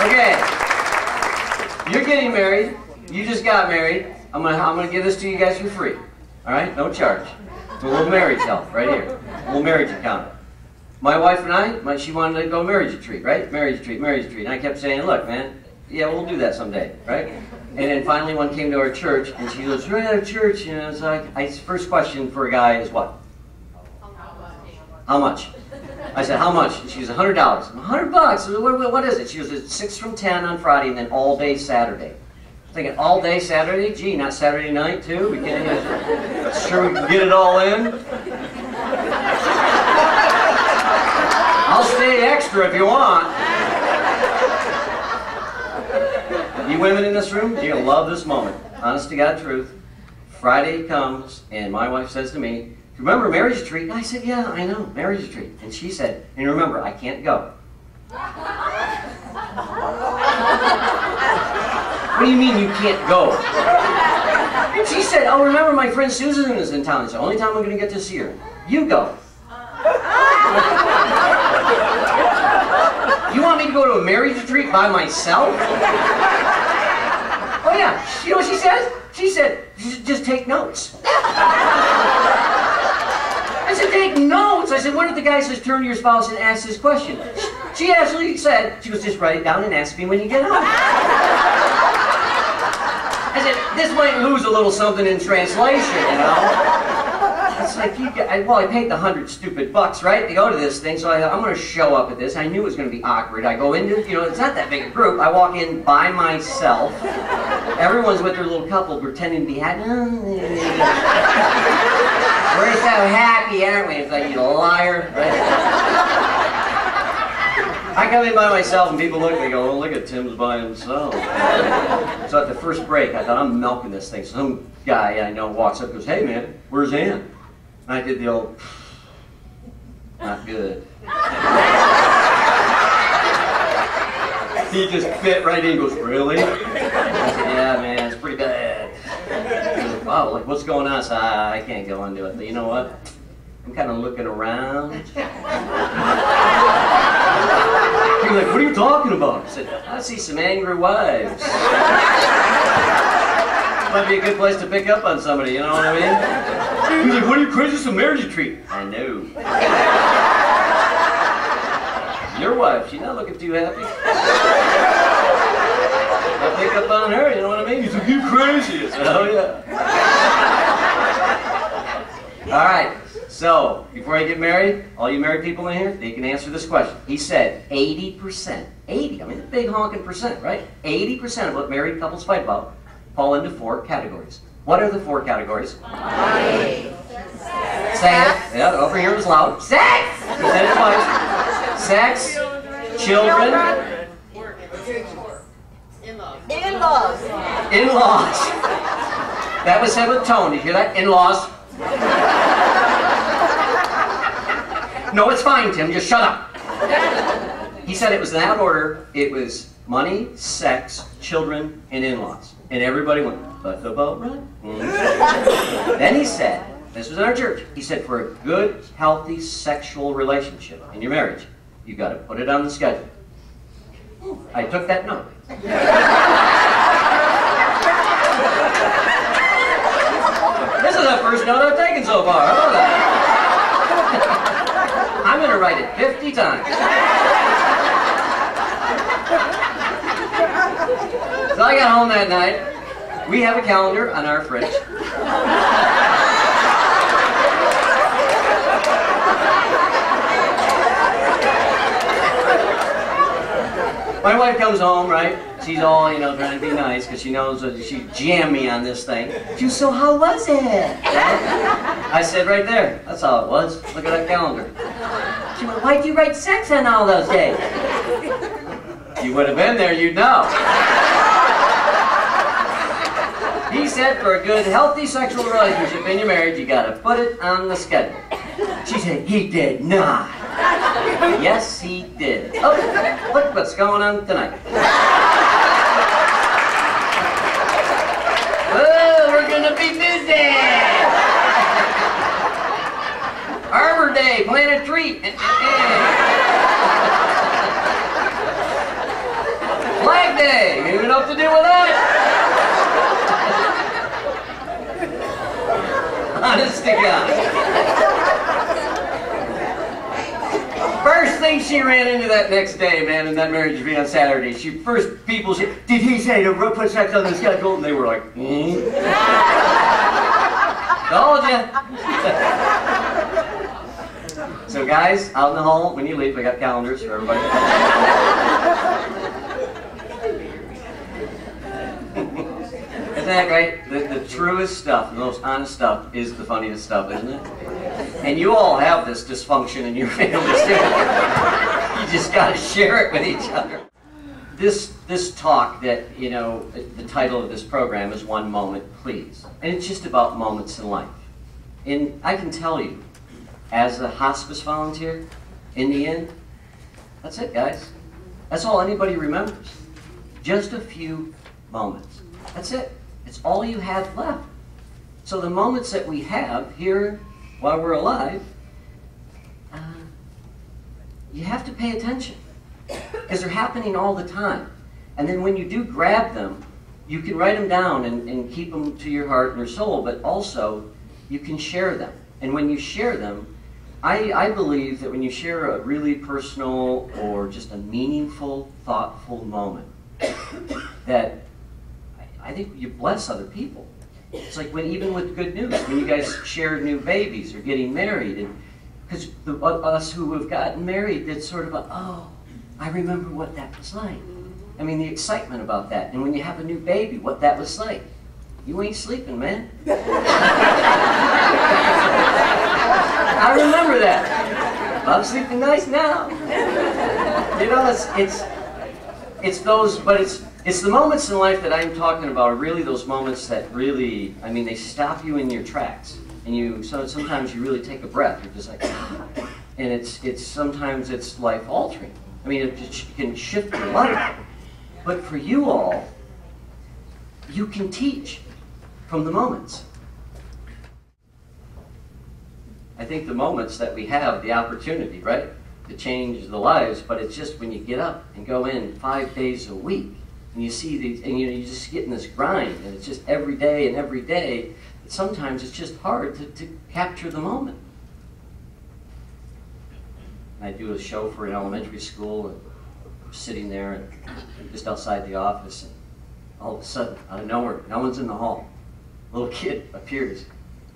Okay. You're getting married. You just got married. I'm gonna give this to you guys for free. All right? No charge. It's a little marriage help right here. A little marriage account. My wife and I, she wanted to go marriage retreat, right? Marriage retreat, marriage retreat. And I kept saying, look, man, yeah, we'll do that someday, right? And then finally one came to our church, and she goes, right out of church, you know, it's like, first question for a guy is what? How much? I said, how much? And she goes, $100. $100? What is it? She goes, it's 6 from 10 on Friday and then all day Saturday. I'm thinking, all day Saturday? Gee, not Saturday night too? We can't, sure we can get it all in? I'll stay extra if you want. You women in this room, you're going to love this moment. Honest to God truth. Friday comes, and my wife says to me, remember marriage retreat? And I said, yeah, I know, marriage retreat. And she said, and remember, I can't go. What do you mean you can't go? And she said, oh, remember my friend Susan is in town. It's the only time I'm going to get to see her. You go. You want me to go to a marriage retreat by myself? Oh yeah, you know what she says? She said, just take notes. I said, take notes? I said, what if the guy says, turn to your spouse and ask this question? She actually said, she goes, just write it down and ask me when you get home. I said, this might lose a little something in translation, you know? It's like, well, I paid the $100 stupid bucks, right, to go to this thing, so I thought, I'm going to show up at this. I knew it was going to be awkward. I go into, you know, it's not that big a group. I walk in by myself. Everyone's with their little couple pretending to be happy. We're so happy, aren't we? It's like, you liar, right? I come in by myself and people look at me and go, well, look at Tim's by himself. So at the first break, I thought, I'm milking this thing. Some guy I know walks up and goes, hey man, where's Ann? And I did the old, not good. He just fit right in and goes, really? I said, yeah man, it's pretty bad. He goes, wow, like what's going on? I said, I can't go into it, but you know what? I'm kind of looking around. He was like, what are you talking about? I said, I see some angry wives. Might be a good place to pick up on somebody, you know what I mean? He's like, what are you crazy? It's a marriage retreat. I know. Your wife, she's not looking too happy. I pick up on her, you know what I mean? He's like, you crazy. I said, oh yeah. All right. So, before I get married, all you married people in here, they can answer this question. He said 80%, 80, I mean, a big honking percent, right? 80% of what married couples fight about fall into 4 categories. What are the 4 categories? Money. Say it. Yeah, over here it was loud. Sex! He said it twice. Sex, children, in-laws. In-laws. That was said with tone. Did you hear that? In-laws. No, it's fine, Tim. Just shut up. He said it was in that order. It was money, sex, children, and in-laws. And everybody went, but the boat run? Then he said, this was in our church, he said for a good, healthy sexual relationship in your marriage, you've got to put it on the schedule. I took that note. This is the first note I've taken so far. How about that? I'm going to write it 50 times. So I got home that night. We have a calendar on our fridge. My wife comes home, right? She's all, you know, trying to be nice because she knows that she jammed me on this thing. She was, so how was it? I said, right there. That's how it was. Look at that calendar. She went, why'd you write sex on all those days? You would have been there, you'd know. He said for a good, healthy sexual relationship in your marriage, you got to put it on the schedule. She said, he did not. Yes, he did. Oh, look what's going on tonight. Oh, we're going to be busy. Arbor Day, plan a treat. to do with that? Honest to God. First thing she ran into that next day, man, and that marriage would be on Saturday. People said, did he say to put sex on the schedule? And they were like, Told ya. So guys, out in the hall, when you leave, I got calendars for everybody. Isn't that great? The truest stuff, the most honest stuff is the funniest stuff, isn't it? And you all have this dysfunction in your families too. You just got to share it with each other. This talk that, you know, the title of this program is One Moment, Please. And it's just about moments in life. And I can tell you, as a hospice volunteer, in the end, that's it, guys. That's all anybody remembers. Just a few moments. That's it. It's all you have left. So the moments that we have here while we're alive, you have to pay attention. Because they're happening all the time. And then when you do grab them, you can write them down and keep them to your heart and your soul, but also you can share them. And when you share them, I believe that when you share a really personal or just a meaningful, thoughtful moment, that I think you bless other people. It's like even with good news, when you guys share new babies or getting married, and because us who have gotten married, it's sort of a, oh, I remember what that was like. I mean, the excitement about that. And when you have a new baby, what that was like. You ain't sleeping, man. I remember that. I'm sleeping nice now. You know, it's those, but it's the moments in life that I'm talking about are really those moments that really, I mean, they stop you in your tracks. And so sometimes you really take a breath. You're just like, ah. And sometimes it's life altering. I mean, it can shift your life. But for you all, you can teach from the moments. I think the moments that we have, the opportunity, right, to change the lives, but it's just when you get up and go in 5 days a week, and you see these, and you just get in this grind, and it's just every day and every day, that sometimes it's just hard to capture the moment. I do a show for an elementary school, and we're sitting there and just outside the office, and all of a sudden, out of nowhere, no one's in the hall. A little kid appears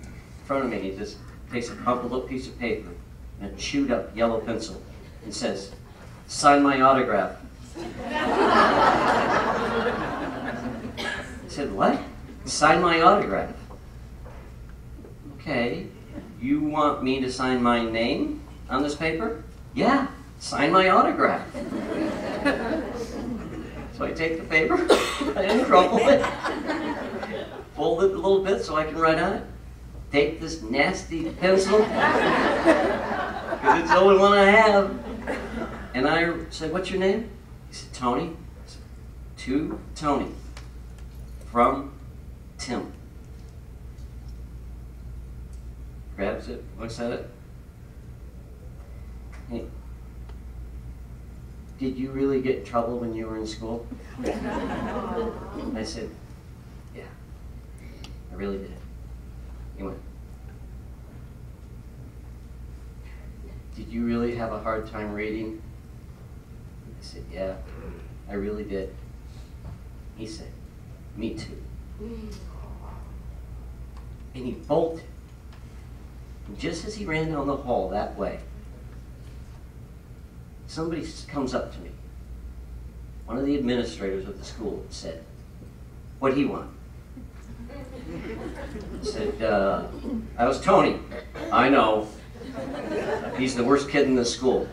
in front of me, and he just takes a crumpled up piece of paper and a chewed up yellow pencil and says, "Sign my autograph." I said, "What? Sign my autograph?" "Okay, you want me to sign my name on this paper?" "Yeah, sign my autograph." So I take the paper, I uncrumple it, fold it a little bit so I can write on it, take this nasty pencil, because it's the only one I have, and I said, "What's your name?" He said, "Tony." I said, "To Tony, from Tim." Grabs it, looks at it. "Hey, did you really get in trouble when you were in school?" I said, "Yeah, I really did." He went, "Did you really have a hard time reading?" I said, "Yeah, I really did." He said, "Me too." And he bolted. And just as he ran down the hall that way, somebody comes up to me. One of the administrators of the school said, "What do you want?" I said, "I was Tony." "I know. He's the worst kid in the school."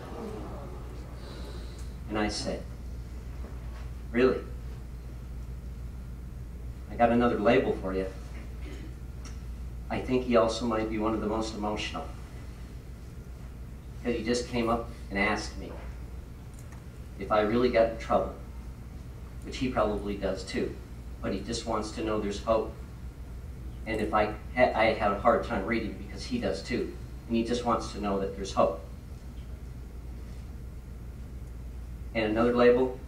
And I said, "Really? I got another label for you. I think he also might be one of the most emotional. Because he just came up and asked me if I really got in trouble, which he probably does too, but he just wants to know there's hope. And if I have a hard time reading, because he does too, and he just wants to know that there's hope." And another label,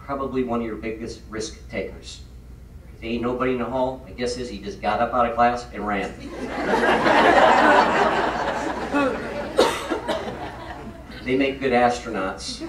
probably one of your biggest risk takers. If there ain't nobody in the hall, my guess is he just got up out of class and ran. They make good astronauts.